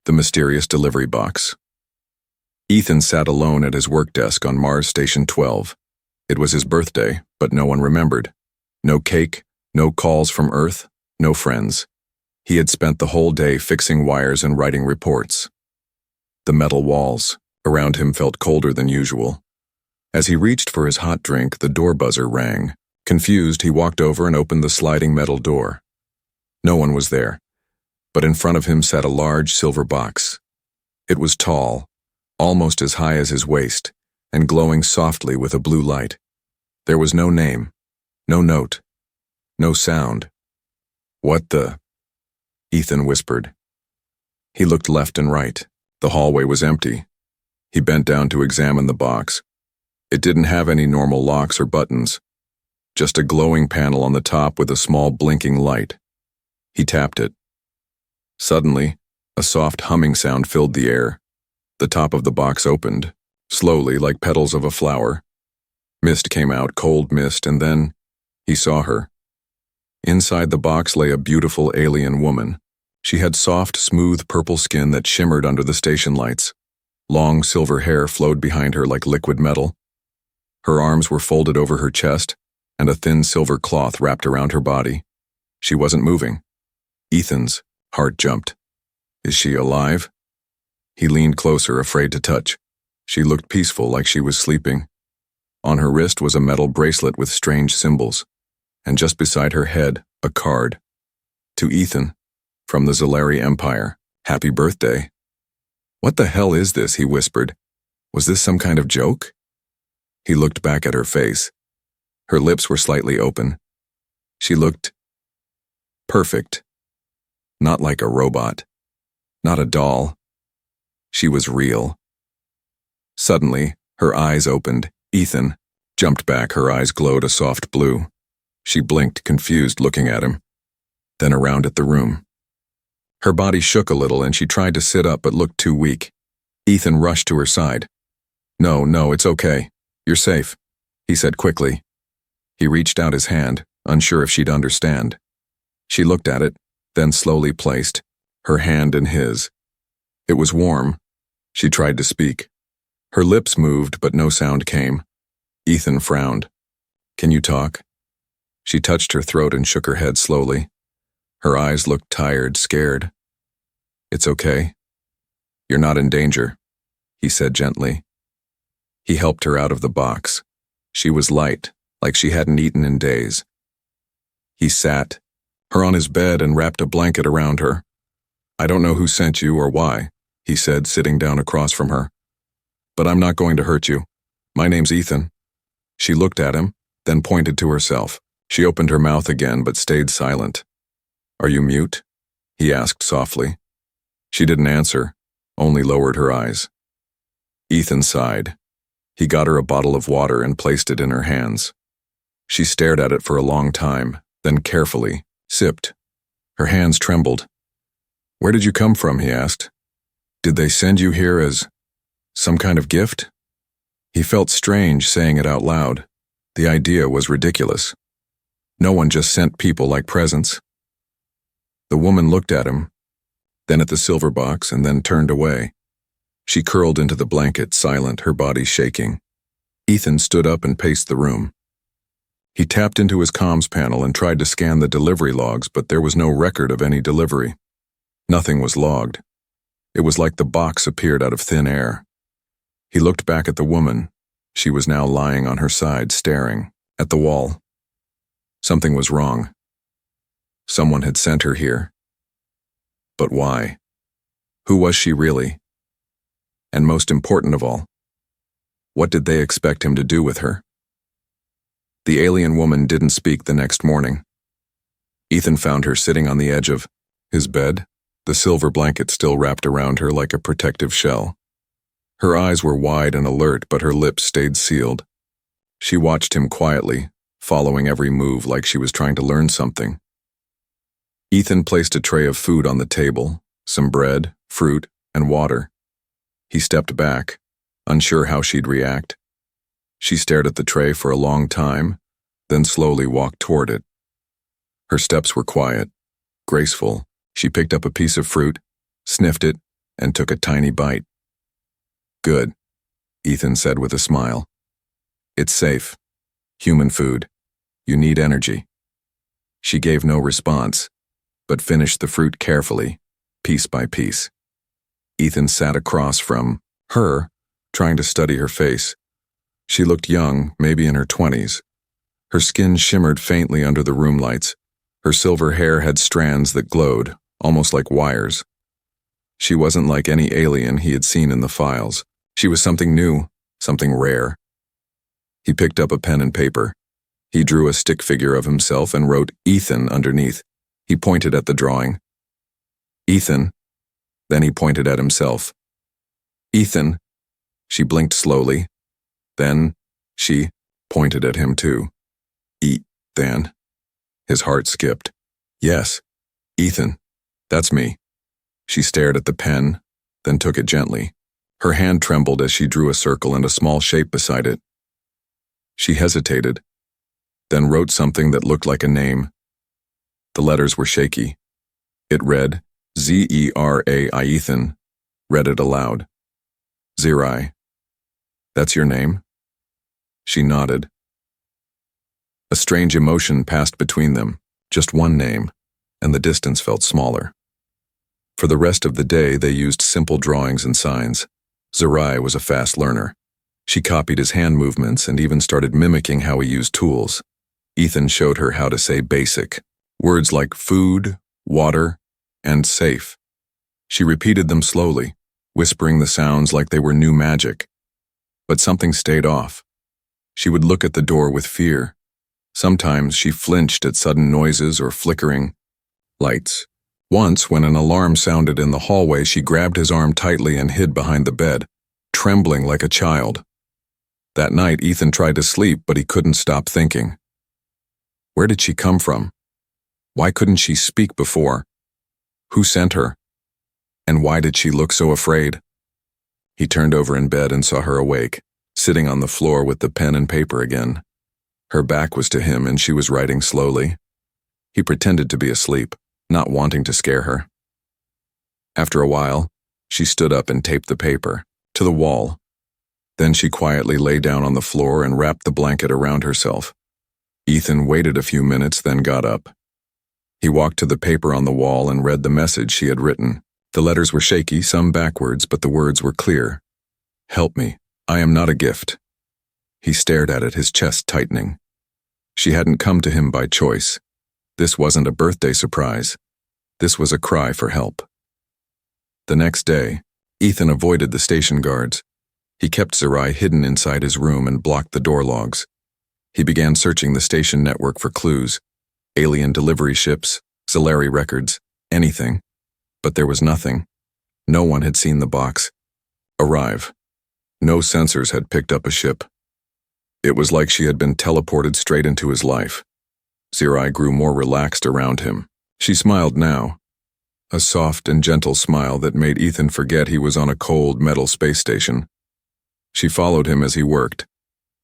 The mysterious delivery box. Ethan sat alone at his work desk on Mars Station 12. It was his birthday, but no one remembered. No cake, no calls from Earth, no friends. He had spent the whole day fixing wires and writing reports. The metal walls around him felt colder than usual. As he reached for his hot drink, the door buzzer rang. Confused, he walked over and opened the sliding metal door. No one was there, but in front of him sat a large silver box. It was tall, almost as high as his waist, and glowing softly with a blue light. There was no name, no note, no sound. "What the?" Ethan whispered. He looked left and right. The hallway was empty. He bent down to examine the box. It didn't have any normal locks or buttons, just a glowing panel on the top with a small blinking light. He tapped it. Suddenly, a soft humming sound filled the air. The top of the box opened, slowly like petals of a flower. Mist came out, cold mist, and then he saw her. Inside the box lay a beautiful alien woman. She had soft, smooth purple skin that shimmered under the station lights. Long silver hair flowed behind her like liquid metal. Her arms were folded over her chest, and a thin silver cloth wrapped around her body. She wasn't moving. Ethan's heart jumped. Is she alive? He leaned closer, afraid to touch. She looked peaceful, like she was sleeping. On her wrist was a metal bracelet with strange symbols, and just beside her head, a card. To Ethan, from the Zolari Empire, happy birthday. What the hell is this? He whispered. Was this some kind of joke? He looked back at her face. Her lips were slightly open. She looked perfect. Not like a robot. Not a doll. She was real. Suddenly, her eyes opened. Ethan jumped back. Her eyes glowed a soft blue. She blinked, confused, looking at him, then around at the room. Her body shook a little and she tried to sit up but looked too weak. Ethan rushed to her side. No, it's okay. You're safe, he said quickly. He reached out his hand, unsure if she'd understand. She looked at it, then slowly placed her hand in his. It was warm. She tried to speak. Her lips moved, but no sound came. Ethan frowned. Can you talk? She touched her throat and shook her head slowly. Her eyes looked tired, scared. It's okay. You're not in danger, he said gently. He helped her out of the box. She was light, like she hadn't eaten in days. He sat her on his bed and wrapped a blanket around her. I don't know who sent you or why, he said, sitting down across from her. But I'm not going to hurt you. My name's Ethan. She looked at him, then pointed to herself. She opened her mouth again but stayed silent. Are you mute? He asked softly. She didn't answer, only lowered her eyes. Ethan sighed. He got her a bottle of water and placed it in her hands. She stared at it for a long time, then carefully sipped. Her hands trembled. Where did you come from? He asked. Did they send you here as some kind of gift? He felt strange saying it out loud. The idea was ridiculous. No one just sent people like presents. The woman looked at him, then at the silver box, and then turned away. She curled into the blanket, silent, her body shaking. Ethan stood up and paced the room. He tapped into his comms panel and tried to scan the delivery logs, but there was no record of any delivery. Nothing was logged. It was like the box appeared out of thin air. He looked back at the woman. She was now lying on her side, staring at the wall. Something was wrong. Someone had sent her here. But why? Who was she really? And most important of all, what did they expect him to do with her? The alien woman didn't speak the next morning. Ethan found her sitting on the edge of his bed, the silver blanket still wrapped around her like a protective shell. Her eyes were wide and alert, but her lips stayed sealed. She watched him quietly, following every move like she was trying to learn something. Ethan placed a tray of food on the table, some bread, fruit, and water. He stepped back, unsure how she'd react. She stared at the tray for a long time, then slowly walked toward it. Her steps were quiet, graceful. She picked up a piece of fruit, sniffed it, and took a tiny bite. "Good," Ethan said with a smile. "It's safe. Human food. You need energy." She gave no response, but finished the fruit carefully, piece by piece. Ethan sat across from her, trying to study her face. She looked young, maybe in her 20s. Her skin shimmered faintly under the room lights. Her silver hair had strands that glowed, almost like wires. She wasn't like any alien he had seen in the files. She was something new, something rare. He picked up a pen and paper. He drew a stick figure of himself and wrote Ethan underneath. He pointed at the drawing. "Ethan." Then he pointed at himself. "Ethan." She blinked slowly. Then she pointed at him too. "Ethan." His heart skipped. "Yes, Ethan. That's me." She stared at the pen, then took it gently. Her hand trembled as she drew a circle and a small shape beside it. She hesitated, then wrote something that looked like a name. The letters were shaky. It read, Zerai. Ethan read it aloud. "Zerai. That's your name?" She nodded. A strange emotion passed between them, just one name, and the distance felt smaller. For the rest of the day, they used simple drawings and signs. Zerai was a fast learner. She copied his hand movements and even started mimicking how he used tools. Ethan showed her how to say basic, words like food, water, and safe. She repeated them slowly, whispering the sounds like they were new magic. But something stayed off. She would look at the door with fear. Sometimes she flinched at sudden noises or flickering lights. Once, when an alarm sounded in the hallway, she grabbed his arm tightly and hid behind the bed, trembling like a child. That night, Ethan tried to sleep, but he couldn't stop thinking. Where did she come from? Why couldn't she speak before? Who sent her? And why did she look so afraid? He turned over in bed and saw her awake, sitting on the floor with the pen and paper again. Her back was to him and she was writing slowly. He pretended to be asleep, not wanting to scare her. After a while, she stood up and taped the paper to the wall. Then she quietly lay down on the floor and wrapped the blanket around herself. Ethan waited a few minutes, then got up. He walked to the paper on the wall and read the message she had written. The letters were shaky, some backwards, but the words were clear. "Help me. I am not a gift." He stared at it, his chest tightening. She hadn't come to him by choice. This wasn't a birthday surprise. This was a cry for help. The next day, Ethan avoided the station guards. He kept Zerai hidden inside his room and blocked the door logs. He began searching the station network for clues, alien delivery ships, Zalari records, anything. But there was nothing. No one had seen the box arrive. No sensors had picked up a ship. It was like she had been teleported straight into his life. Zerai grew more relaxed around him. She smiled now, a soft and gentle smile that made Ethan forget he was on a cold metal space station. She followed him as he worked,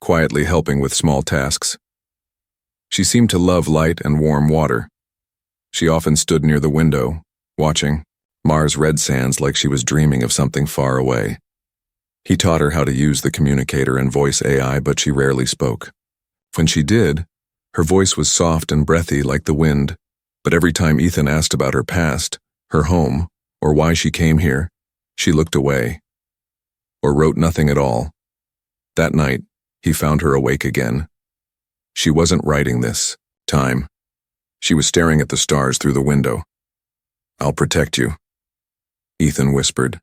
quietly helping with small tasks. She seemed to love light and warm water. She often stood near the window, watching Mars' red sands like she was dreaming of something far away. He taught her how to use the communicator and voice AI, but she rarely spoke. When she did, her voice was soft and breathy like the wind, but every time Ethan asked about her past, her home, or why she came here, she looked away, or wrote nothing at all. That night, he found her awake again. She wasn't writing this time. She was staring at the stars through the window. "I'll protect you," Ethan whispered.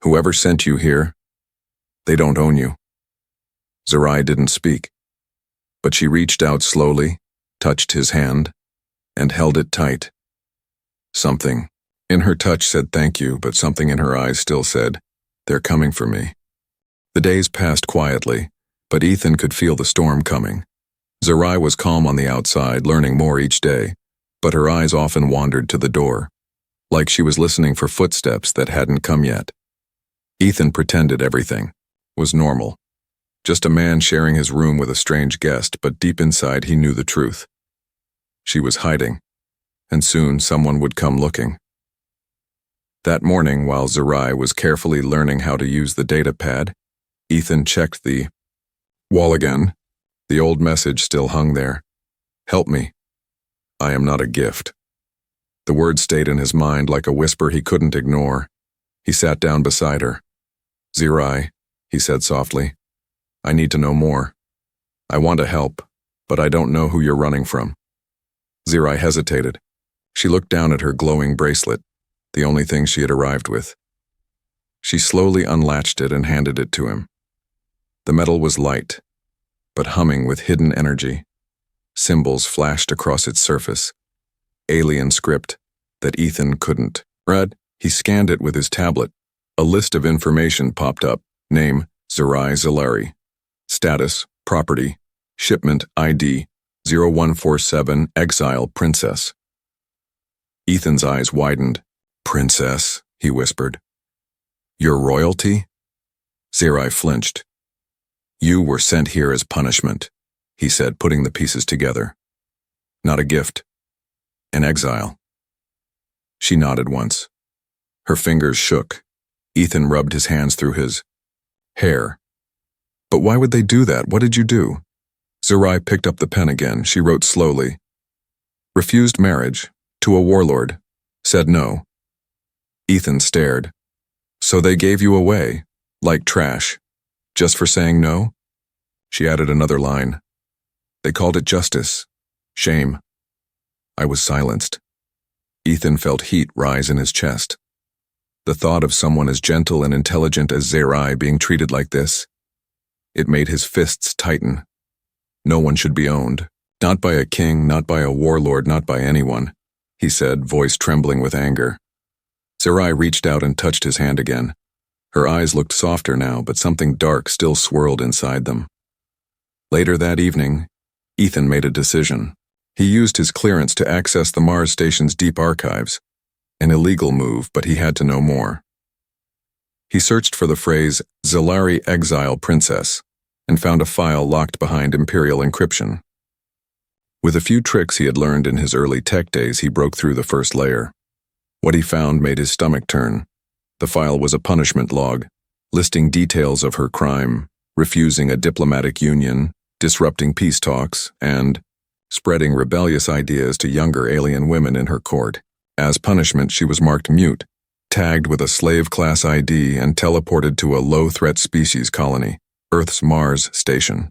"Whoever sent you here, they don't own you." Zerai didn't speak, but she reached out slowly, touched his hand, and held it tight. Something in her touch said thank you, but something in her eyes still said, "They're coming for me." The days passed quietly, but Ethan could feel the storm coming. Zerai was calm on the outside, learning more each day, but her eyes often wandered to the door, like she was listening for footsteps that hadn't come yet. Ethan pretended everything was normal, just a man sharing his room with a strange guest, but deep inside he knew the truth. She was hiding, and soon someone would come looking. That morning, while Zerai was carefully learning how to use the data pad, Ethan checked the wall again. The old message still hung there. Help me. I am not a gift. The word stayed in his mind like a whisper he couldn't ignore. He sat down beside her. Zerai, he said softly, I need to know more. I want to help, but I don't know who you're running from. Zerai hesitated. She looked down at her glowing bracelet, the only thing she had arrived with. She slowly unlatched it and handed it to him. The metal was light, but humming with hidden energy. Symbols flashed across its surface. Alien script that Ethan couldn't read. He scanned it with his tablet. A list of information popped up. Name, Zerai Zalari. Status, property. Shipment ID, 0147, Exile Princess. Ethan's eyes widened. Princess, he whispered. Your royalty? Zerai flinched. You were sent here as punishment, he said, putting the pieces together. Not a gift. An exile. She nodded once. Her fingers shook. Ethan rubbed his hands through his hair. But why would they do that? What did you do? Zerai picked up the pen again. She wrote slowly. Refused marriage to a warlord. Said no. Ethan stared. So they gave you away, like trash, just for saying no? She added another line. They called it justice. Shame. I was silenced. Ethan felt heat rise in his chest. The thought of someone as gentle and intelligent as Zerai being treated like this, it made his fists tighten. No one should be owned. Not by a king, not by a warlord, not by anyone, he said, voice trembling with anger. Zerai reached out and touched his hand again. Her eyes looked softer now, but something dark still swirled inside them. Later that evening, Ethan made a decision. He used his clearance to access the Mars station's deep archives. An illegal move, but he had to know more. He searched for the phrase, Zalari Exile Princess, and found a file locked behind Imperial encryption. With a few tricks he had learned in his early tech days, he broke through the first layer. What he found made his stomach turn. The file was a punishment log, listing details of her crime, refusing a diplomatic union, disrupting peace talks, and spreading rebellious ideas to younger alien women in her court. As punishment, she was marked mute, tagged with a slave-class ID, and teleported to a low-threat species colony, Earth's Mars station.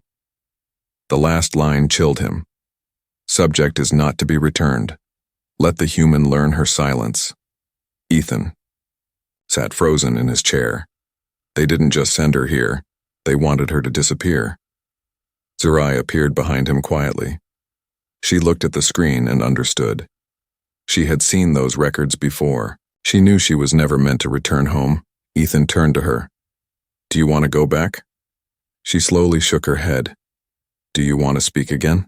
The last line chilled him. Subject is not to be returned. Let the human learn her silence. Ethan sat frozen in his chair. They didn't just send her here. They wanted her to disappear. Zerai appeared behind him quietly. She looked at the screen and understood. She had seen those records before. She knew she was never meant to return home. Ethan turned to her. Do you want to go back? She slowly shook her head. Do you want to speak again?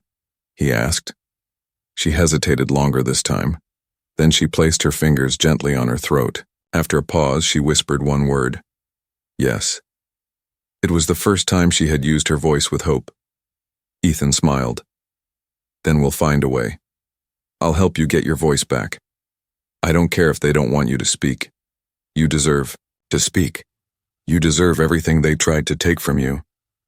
He asked. She hesitated longer this time. Then she placed her fingers gently on her throat. After a pause, she whispered one word. Yes. It was the first time she had used her voice with hope. Ethan smiled. Then we'll find a way. I'll help you get your voice back. I don't care if they don't want you to speak. You deserve to speak. You deserve everything they tried to take from you.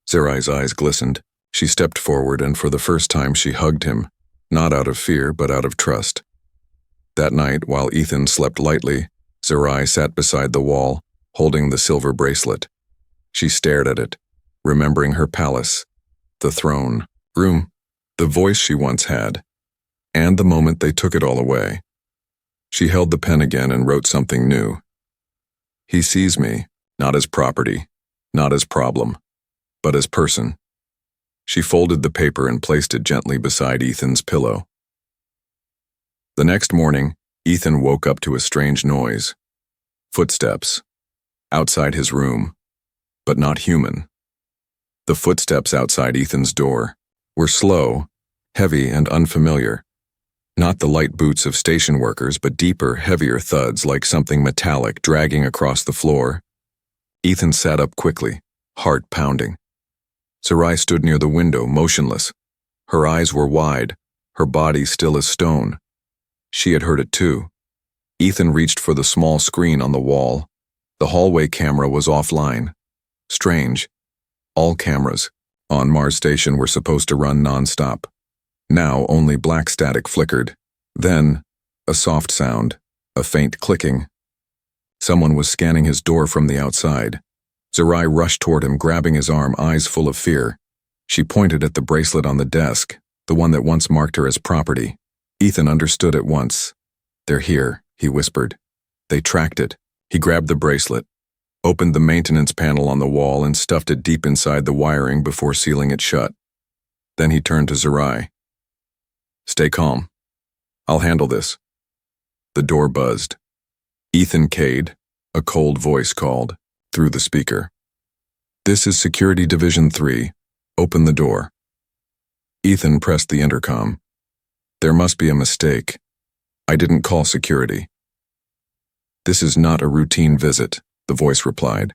Zerai's eyes glistened. She stepped forward, and for the first time she hugged him, not out of fear but out of trust. That night, while Ethan slept lightly, Zerai sat beside the wall, holding the silver bracelet. She stared at it, remembering her palace, the throne, room, the voice she once had, and the moment they took it all away. She held the pen again and wrote something new. He sees me, not as property, not as problem, but as person. She folded the paper and placed it gently beside Ethan's pillow. The next morning, Ethan woke up to a strange noise. Footsteps. Outside his room, but not human. The footsteps outside Ethan's door were slow, heavy, and unfamiliar. Not the light boots of station workers, but deeper, heavier thuds like something metallic dragging across the floor. Ethan sat up quickly, heart pounding. Zerai stood near the window, motionless. Her eyes were wide, her body still as stone. She had heard it too. Ethan reached for the small screen on the wall. The hallway camera was offline. Strange. All cameras on Mars Station were supposed to run non-stop. Now only black static flickered. Then, a soft sound, a faint clicking. Someone was scanning his door from the outside. Zerai rushed toward him, grabbing his arm, eyes full of fear. She pointed at the bracelet on the desk, the one that once marked her as property. Ethan understood at once. "They're here," he whispered. They tracked it. He grabbed the bracelet, opened the maintenance panel on the wall and stuffed it deep inside the wiring before sealing it shut. Then he turned to Zerai. "Stay calm. I'll handle this." The door buzzed. "Ethan Cade," a cold voice called, through the speaker. "This is Security Division 3. Open the door." Ethan pressed the intercom. "There must be a mistake. I didn't call security." "This is not a routine visit," the voice replied.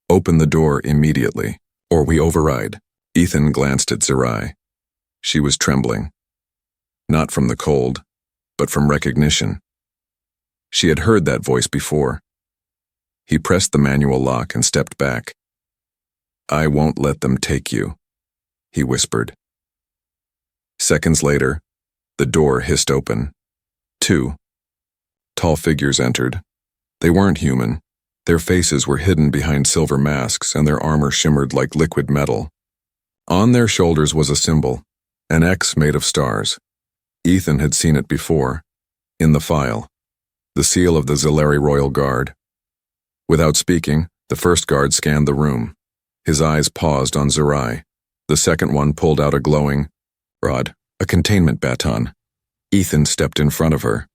"Open the door immediately, or we override." Ethan glanced at Zerai. She was trembling. Not from the cold, but from recognition. She had heard that voice before. He pressed the manual lock and stepped back. "I won't let them take you," he whispered. Seconds later, the door hissed open. 2 tall figures entered. They weren't human. Their faces were hidden behind silver masks and their armor shimmered like liquid metal. On their shoulders was a symbol, an X made of stars. Ethan had seen it before, in the file, the seal of the Zellari Royal Guard. Without speaking, the first guard scanned the room. His eyes paused on Zerai. The second one pulled out a glowing rod, a containment baton. Ethan stepped in front of her.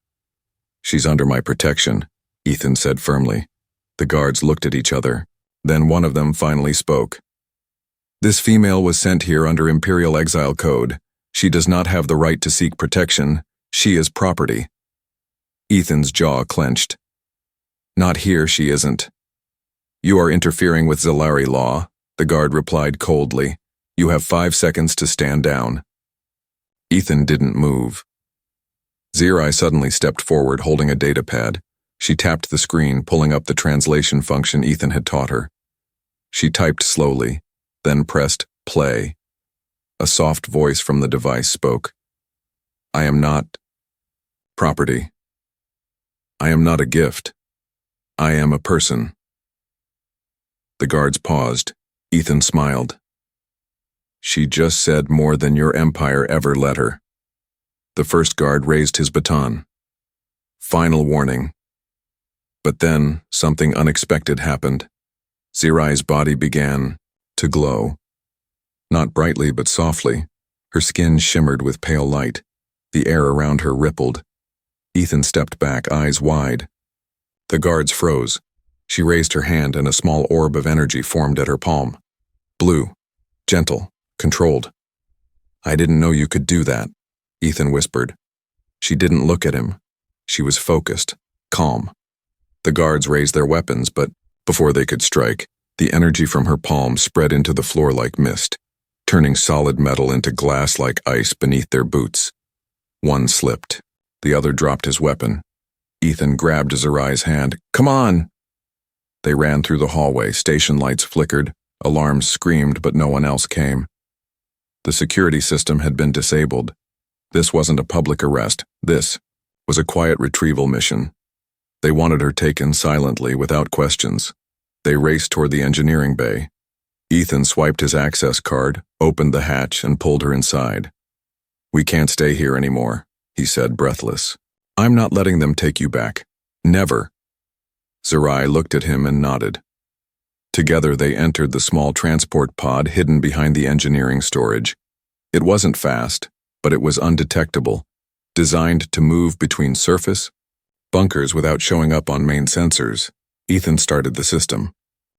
"She's under my protection," Ethan said firmly. The guards looked at each other. Then one of them finally spoke. "This female was sent here under Imperial Exile Code. She does not have the right to seek protection. She is property." Ethan's jaw clenched. "Not here, she isn't." "You are interfering with Zellari law," the guard replied coldly. "You have 5 seconds to stand down." Ethan didn't move. Zerai suddenly stepped forward, holding a datapad. She tapped the screen, pulling up the translation function Ethan had taught her. She typed slowly, then pressed play. A soft voice from the device spoke. "I am not property. I am not a gift. I am a person." The guards paused. Ethan smiled. "She just said more than your empire ever let her." The first guard raised his baton. "Final warning." But then, something unexpected happened. Zerai's body began to glow. Not brightly, but softly. Her skin shimmered with pale light. The air around her rippled. Ethan stepped back, eyes wide. The guards froze. She raised her hand and a small orb of energy formed at her palm. Blue, gentle, controlled. "I didn't know you could do that," Ethan whispered. She didn't look at him. She was focused, calm. The guards raised their weapons, but before they could strike, the energy from her palm spread into the floor like mist, turning solid metal into glass like ice beneath their boots. One slipped. The other dropped his weapon. Ethan grabbed Zerai's hand. "Come on!" They ran through the hallway. Station lights flickered. Alarms screamed, but no one else came. The security system had been disabled. This wasn't a public arrest. This was a quiet retrieval mission. They wanted her taken silently, without questions. They raced toward the engineering bay. Ethan swiped his access card, opened the hatch, and pulled her inside. "We can't stay here anymore," he said, breathless. "I'm not letting them take you back. Never." Zerai looked at him and nodded. Together they entered the small transport pod hidden behind the engineering storage. It wasn't fast, but it was undetectable, designed to move between surface bunkers without showing up on main sensors. Ethan started the system.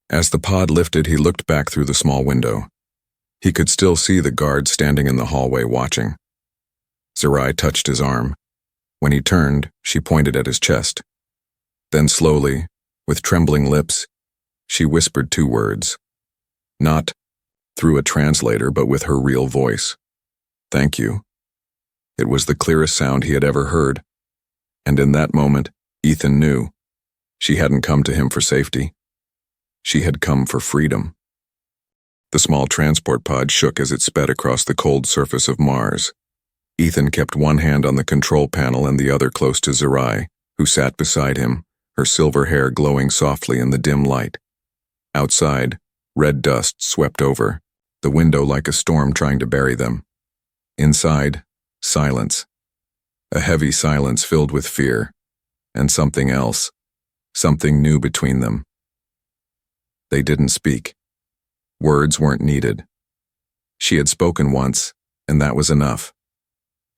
As the pod lifted, he looked back through the small window. He could still see the guards standing in the hallway watching. Zerai touched his arm. When he turned, she pointed at his chest. Then slowly, with trembling lips, she whispered 2 words. Not through a translator, but with her real voice. "Thank you." It was the clearest sound he had ever heard. And in that moment, Ethan knew. She hadn't come to him for safety. She had come for freedom. The small transport pod shook as it sped across the cold surface of Mars. Ethan kept one hand on the control panel and the other close to Zerai, who sat beside him, her silver hair glowing softly in the dim light. Outside, red dust swept over, the window like a storm trying to bury them. Inside, silence. A heavy silence filled with fear, and something else, something new between them. They didn't speak. Words weren't needed. She had spoken once, and that was enough.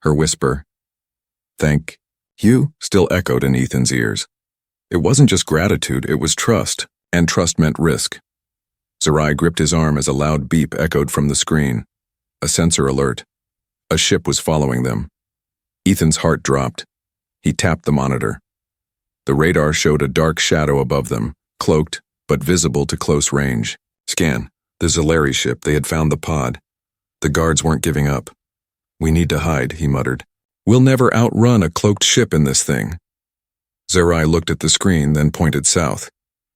Her whisper, "Thank you," still echoed in Ethan's ears. It wasn't just gratitude, it was trust, and trust meant risk. Zerai gripped his arm as a loud beep echoed from the screen. A sensor alert. A ship was following them. Ethan's heart dropped. He tapped the monitor. The radar showed a dark shadow above them, cloaked, but visible to close range. Scan. The Zalari ship, they had found the pod. The guards weren't giving up. "We need to hide," he muttered. "We'll never outrun a cloaked ship in this thing." Zerai looked at the screen, then pointed south.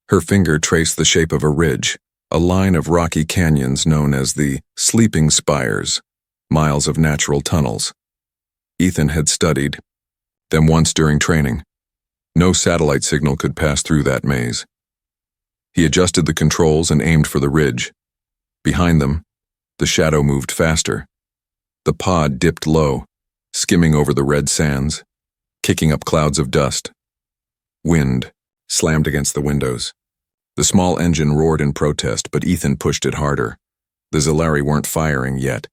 Her finger traced the shape of a ridge, a line of rocky canyons known as the Sleeping Spires, miles of natural tunnels. Ethan had studied them once during training. No satellite signal could pass through that maze. He adjusted the controls and aimed for the ridge. Behind them, the shadow moved faster. The pod dipped low, skimming over the red sands, kicking up clouds of dust. Wind slammed against the windows. The small engine roared in protest, but Ethan pushed it harder. The Zalari weren't firing yet,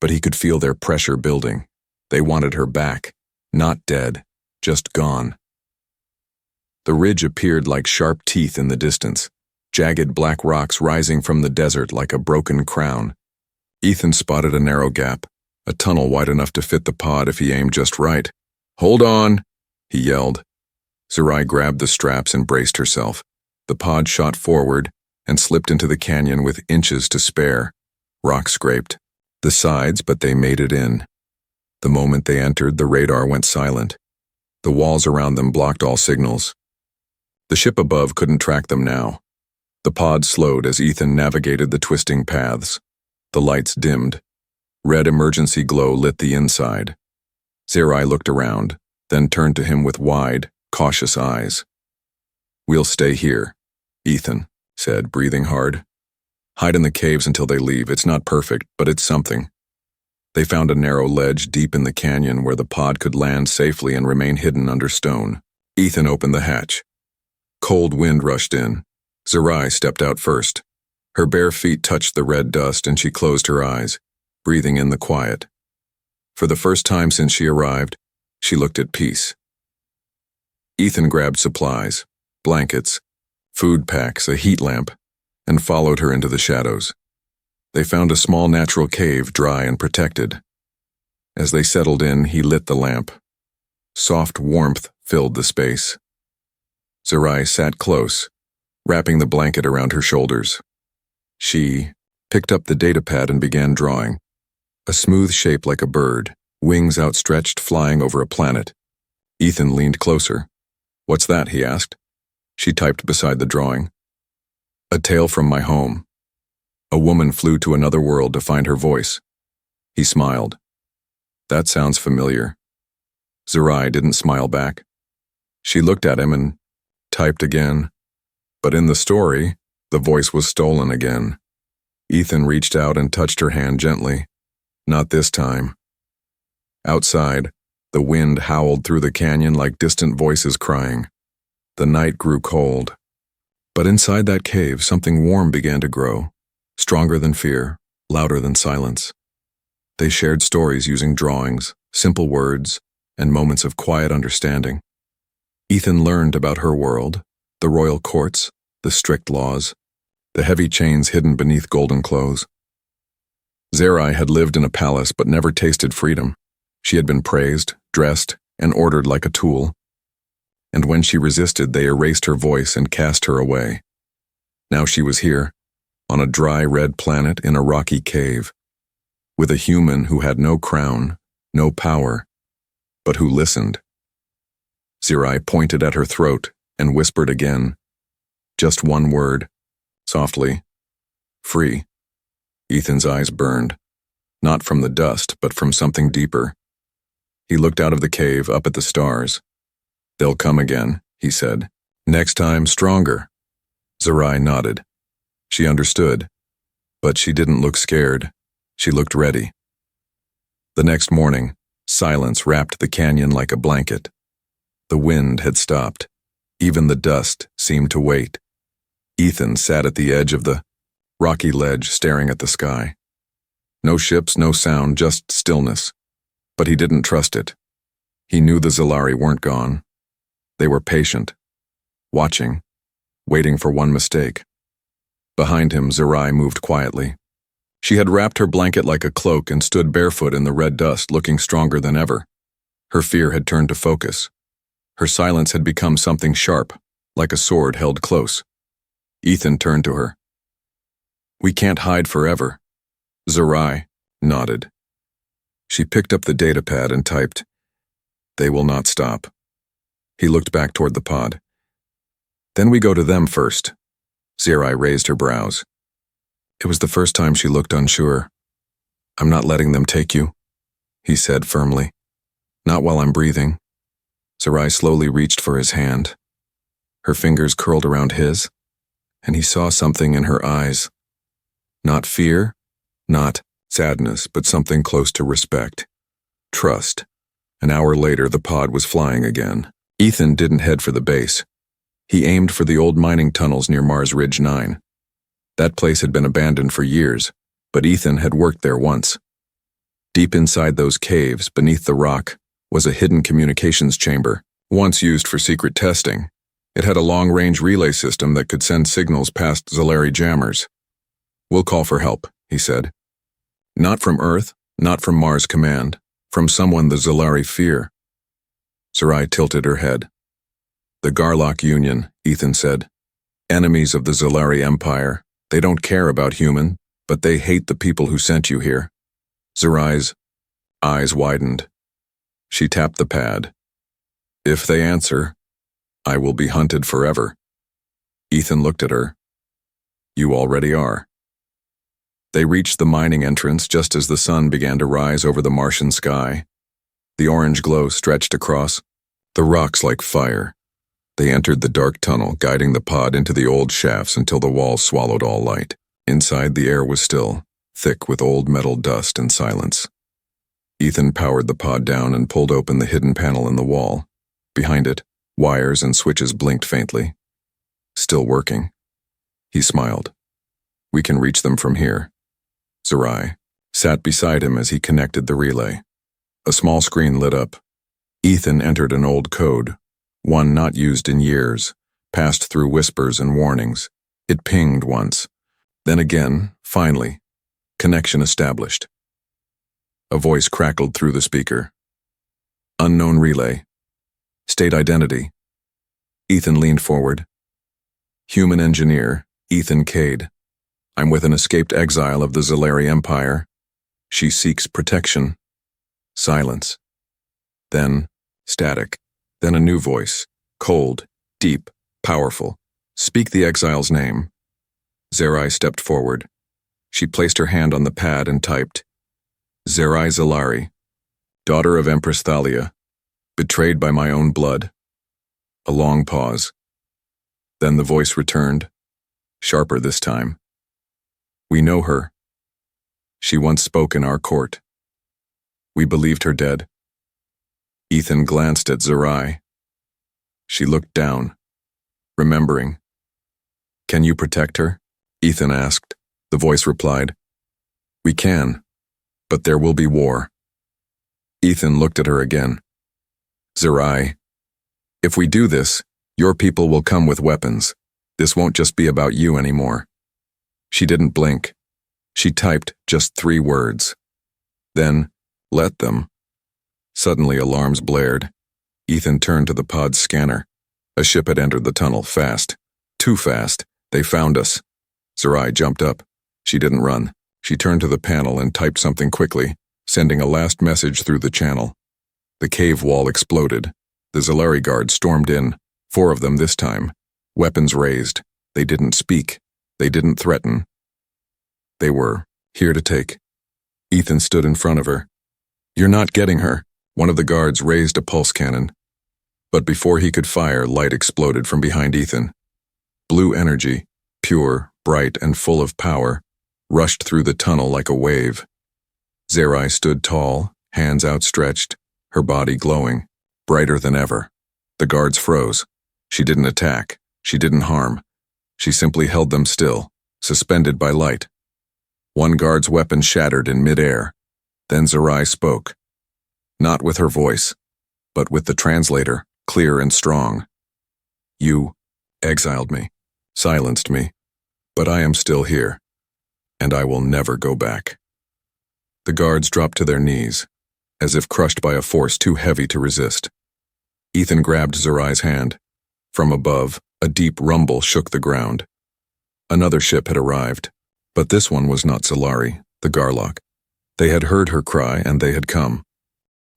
but he could feel their pressure building. They wanted her back, not dead, just gone. The ridge appeared like sharp teeth in the distance, jagged black rocks rising from the desert like a broken crown. Ethan spotted a narrow gap, a tunnel wide enough to fit the pod if he aimed just right. "Hold on," he yelled. Zerai grabbed the straps and braced herself. The pod shot forward and slipped into the canyon with inches to spare. Rocks scraped the sides, but they made it in. The moment they entered, the radar went silent. The walls around them blocked all signals. The ship above couldn't track them now. The pod slowed as Ethan navigated the twisting paths. The lights dimmed. Red emergency glow lit the inside. Zerai looked around, then turned to him with wide, cautious eyes. "We'll stay here," Ethan said, breathing hard. "Hide in the caves until they leave. It's not perfect, but it's something." They found a narrow ledge deep in the canyon where the pod could land safely and remain hidden under stone. Ethan opened the hatch. Cold wind rushed in. Zerai stepped out first. Her bare feet touched the red dust and she closed her eyes, breathing in the quiet. For the first time since she arrived, she looked at peace. Ethan grabbed supplies, blankets, food packs, a heat lamp, and followed her into the shadows. They found a small natural cave, dry and protected. As they settled in, he lit the lamp. Soft warmth filled the space. Zerai sat close, wrapping the blanket around her shoulders. She picked up the datapad and began drawing. A smooth shape like a bird, wings outstretched, flying over a planet. Ethan leaned closer. "What's that?" he asked. She typed beside the drawing. "A tale from my home. A woman flew to another world to find her voice." He smiled. "That sounds familiar." Zerai didn't smile back. She looked at him and typed again. But in the story, the voice was stolen again. Ethan reached out and touched her hand gently. Not this time. Outside, the wind howled through the canyon like distant voices crying. The night grew cold. But inside that cave, something warm began to grow, stronger than fear, louder than silence. They shared stories using drawings, simple words, and moments of quiet understanding. Ethan learned about her world, the royal courts, the strict laws, the heavy chains hidden beneath golden clothes. Zerai had lived in a palace but never tasted freedom. She had been praised, dressed, and ordered like a tool. And when she resisted, they erased her voice and cast her away. Now she was here, on a dry red planet in a rocky cave, with a human who had no crown, no power, but who listened. Zirai pointed at her throat and whispered again. Just one word. Softly. Free. Ethan's eyes burned. Not from the dust, but from something deeper. He looked out of the cave, up at the stars. They'll come again, he said. Next time, stronger. Zirai nodded. She understood. But she didn't look scared. She looked ready. The next morning, silence wrapped the canyon like a blanket. The wind had stopped. Even the dust seemed to wait. Ethan sat at the edge of the rocky ledge, staring at the sky. No ships, no sound, just stillness. But he didn't trust it. He knew the Zalari weren't gone. They were patient, watching, waiting for one mistake. Behind him, Zirai moved quietly. She had wrapped her blanket like a cloak and stood barefoot in the red dust, looking stronger than ever. Her fear had turned to focus. Her silence had become something sharp, like a sword held close. Ethan turned to her. We can't hide forever. Zirai nodded. She picked up the datapad and typed, They will not stop. He looked back toward the pod. Then we go to them first. Zirai raised her brows. It was the first time she looked unsure. I'm not letting them take you, he said firmly. Not while I'm breathing. Zirai slowly reached for his hand. Her fingers curled around his, and he saw something in her eyes. Not fear, not sadness, but something close to respect. Trust. An hour later, the pod was flying again. Ethan didn't head for the base. He aimed for the old mining tunnels near Mars Ridge 9. That place had been abandoned for years, but Ethan had worked there once. Deep inside those caves, beneath the rock, was a hidden communications chamber, once used for secret testing. It had a long-range relay system that could send signals past Zalari jammers. We'll call for help, he said. Not from Earth, not from Mars Command, from someone the Zalari fear. Zirai tilted her head. The Garlock Union, Ethan said. Enemies of the Zalari Empire. They don't care about human, but they hate the people who sent you here. Zirai's eyes widened. She tapped the pad. If they answer, I will be hunted forever. Ethan looked at her. You already are. They reached the mining entrance just as the sun began to rise over the Martian sky. The orange glow stretched across the rocks like fire. They entered the dark tunnel, guiding the pod into the old shafts until the walls swallowed all light. Inside, the air was still, thick with old metal dust and silence. Ethan powered the pod down and pulled open the hidden panel in the wall. Behind it, wires and switches blinked faintly. Still working. He smiled. We can reach them from here. Zirai sat beside him as he connected the relay. A small screen lit up. Ethan entered an old code, one not used in years, passed through whispers and warnings. It pinged once. Then again, finally, connection established. A voice crackled through the speaker. Unknown relay. State identity. Ethan leaned forward. Human engineer, Ethan Cade. I'm with an escaped exile of the Zalari Empire. She seeks protection. Silence. Then, static. Then a new voice. Cold, deep, powerful. Speak the exile's name. Zirai stepped forward. She placed her hand on the pad and typed, Zirai Zalari, daughter of Empress Thalia, betrayed by my own blood. A long pause. Then the voice returned, sharper this time. We know her. She once spoke in our court. We believed her dead. Ethan glanced at Zirai. She looked down, remembering. Can you protect her? Ethan asked. The voice replied, We can, but there will be war. Ethan looked at her again. Zirai, if we do this, your people will come with weapons. This won't just be about you anymore. She didn't blink. She typed just 3 words. Then, let them. Suddenly alarms blared. Ethan turned to the pod's scanner. A ship had entered the tunnel fast. Too fast. They found us. Zirai jumped up. She didn't run. She turned to the panel and typed something quickly, sending a last message through the channel. The cave wall exploded. The Zalari guards stormed in, 4 of them this time, weapons raised. They didn't speak. They didn't threaten. They were here to take. Ethan stood in front of her. "You're not getting her." One of the guards raised a pulse cannon. But before he could fire, light exploded from behind Ethan. Blue energy, pure, bright, and full of power, rushed through the tunnel like a wave. Zerai stood tall, hands outstretched, her body glowing, brighter than ever. The guards froze. She didn't attack. She didn't harm. She simply held them still, suspended by light. One guard's weapon shattered in midair. Then Zerai spoke. Not with her voice, but with the translator, clear and strong. "You exiled me, silenced me, but I am still here, and I will never go back." The guards dropped to their knees, as if crushed by a force too heavy to resist. Ethan grabbed Zerai's hand. From above, a deep rumble shook the ground. Another ship had arrived, but this one was not Zalari, the Garlock. They had heard her cry, and they had come.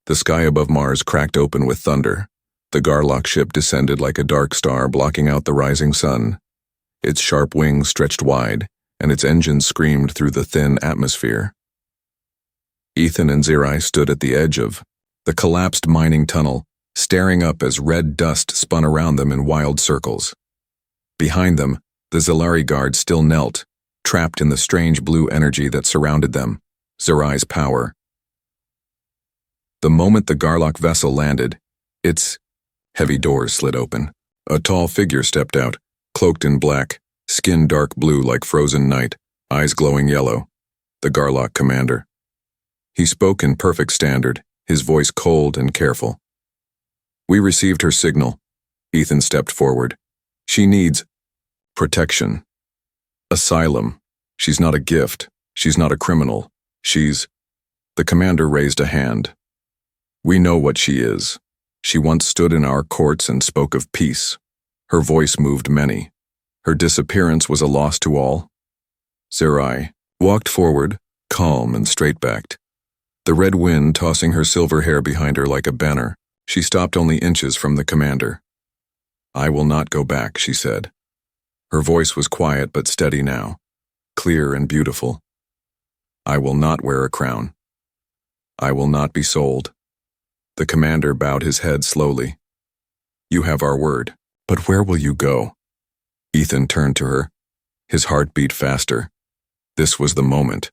The sky above Mars cracked open with thunder. The Garlock ship descended like a dark star, blocking out the rising sun. Its sharp wings stretched wide, and its engines screamed through the thin atmosphere. Ethan and Zerai stood at the edge of the collapsed mining tunnel, staring up as red dust spun around them in wild circles. Behind them, the Zalari guard still knelt, trapped in the strange blue energy that surrounded them, Zerai's power. The moment the Garlock vessel landed, its heavy doors slid open. A tall figure stepped out, cloaked in black, skin dark blue like frozen night, eyes glowing yellow. The Garlock commander. He spoke in perfect standard, his voice cold and careful. "We received her signal." Ethan stepped forward. "She needs protection. Asylum. She's not a gift. She's not a criminal. She's..." The commander raised a hand. "We know what she is. She once stood in our courts and spoke of peace. Her voice moved many. Her disappearance was a loss to all." Zerai walked forward, calm and straight-backed. The red wind tossing her silver hair behind her like a banner. She stopped only inches from the commander. "I will not go back," she said. Her voice was quiet but steady now, clear and beautiful. "I will not wear a crown. I will not be sold." The commander bowed his head slowly. "You have our word, but where will you go?" Ethan turned to her. His heart beat faster. This was the moment.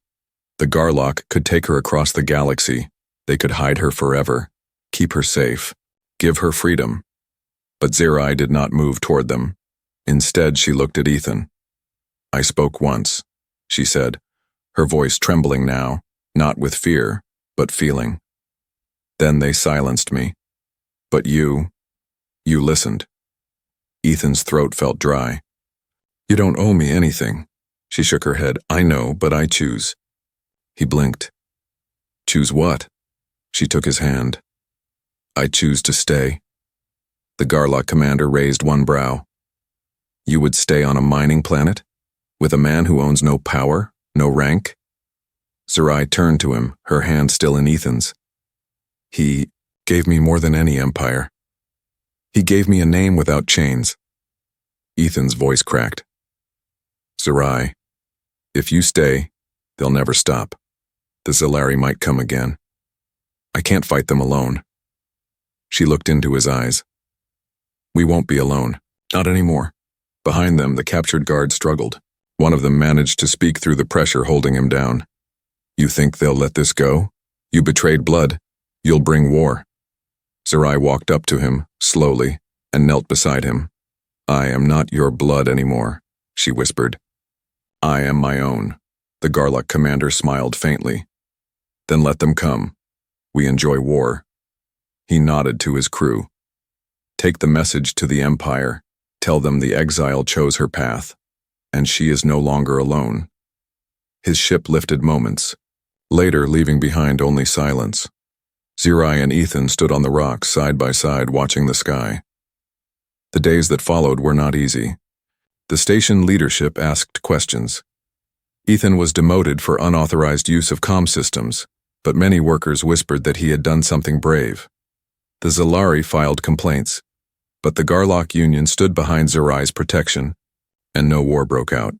The Garlock could take her across the galaxy. They could hide her forever, keep her safe, give her freedom. But Zerai did not move toward them. Instead, she looked at Ethan. "I spoke once," she said, her voice trembling now, not with fear, but feeling. "Then they silenced me. But you listened." Ethan's throat felt dry. "You don't owe me anything." She shook her head. "I know, but I choose." He blinked. "Choose what?" She took his hand. "I choose to stay." The Garlock commander raised one brow. "You would stay on a mining planet? With a man who owns no power, no rank?" Zerai turned to him, her hand still in Ethan's. "He gave me more than any empire. He gave me a name without chains." Ethan's voice cracked. "Zerai, if you stay, they'll never stop. The Zalari might come again. I can't fight them alone." She looked into his eyes. "We won't be alone. Not anymore." Behind them, the captured guard struggled. One of them managed to speak through the pressure holding him down. "You think they'll let this go? You betrayed blood. You'll bring war." Zerai walked up to him, slowly, and knelt beside him. "I am not your blood anymore," she whispered. "I am my own." The Garlock commander smiled faintly. "Then let them come. We enjoy war." He nodded to his crew. "Take the message to the Empire. Tell them the exile chose her path, and she is no longer alone." His ship lifted moments, later leaving behind only silence. Zerai and Ethan stood on the rocks side by side watching the sky. The days that followed were not easy. The station leadership asked questions. Ethan was demoted for unauthorized use of comm systems, but many workers whispered that he had done something brave. The Zalari filed complaints, but the Garlock Union stood behind Zerai's protection, and no war broke out.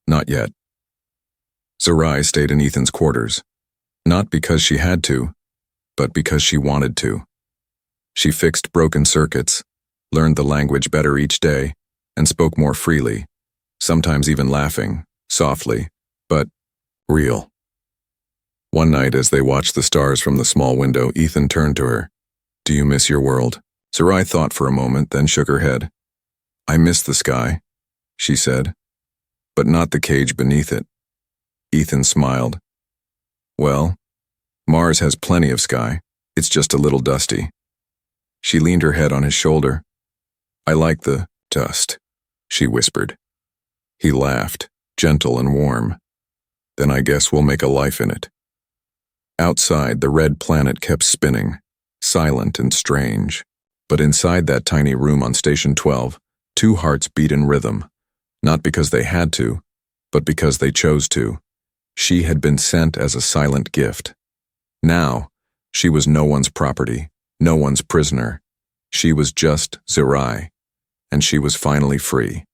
Not yet. Zerai stayed in Ethan's quarters, not because she had to, but because she wanted to. She fixed broken circuits, learned the language better each day, and spoke more freely, sometimes even laughing, softly, but real. One night as they watched the stars from the small window, Ethan turned to her. "Do you miss your world?" Zerai thought for a moment, then shook her head. "I miss the sky," she said, "but not the cage beneath it." Ethan smiled. "Well, Mars has plenty of sky. It's just a little dusty." She leaned her head on his shoulder. "I like the dust," she whispered. He laughed, gentle and warm. "Then I guess we'll make a life in it." Outside, the red planet kept spinning, silent and strange. But inside that tiny room on Station 12, two hearts beat in rhythm, not because they had to, but because they chose to. She had been sent as a silent gift. Now, she was no one's property, no one's prisoner. She was just Zerai, and she was finally free.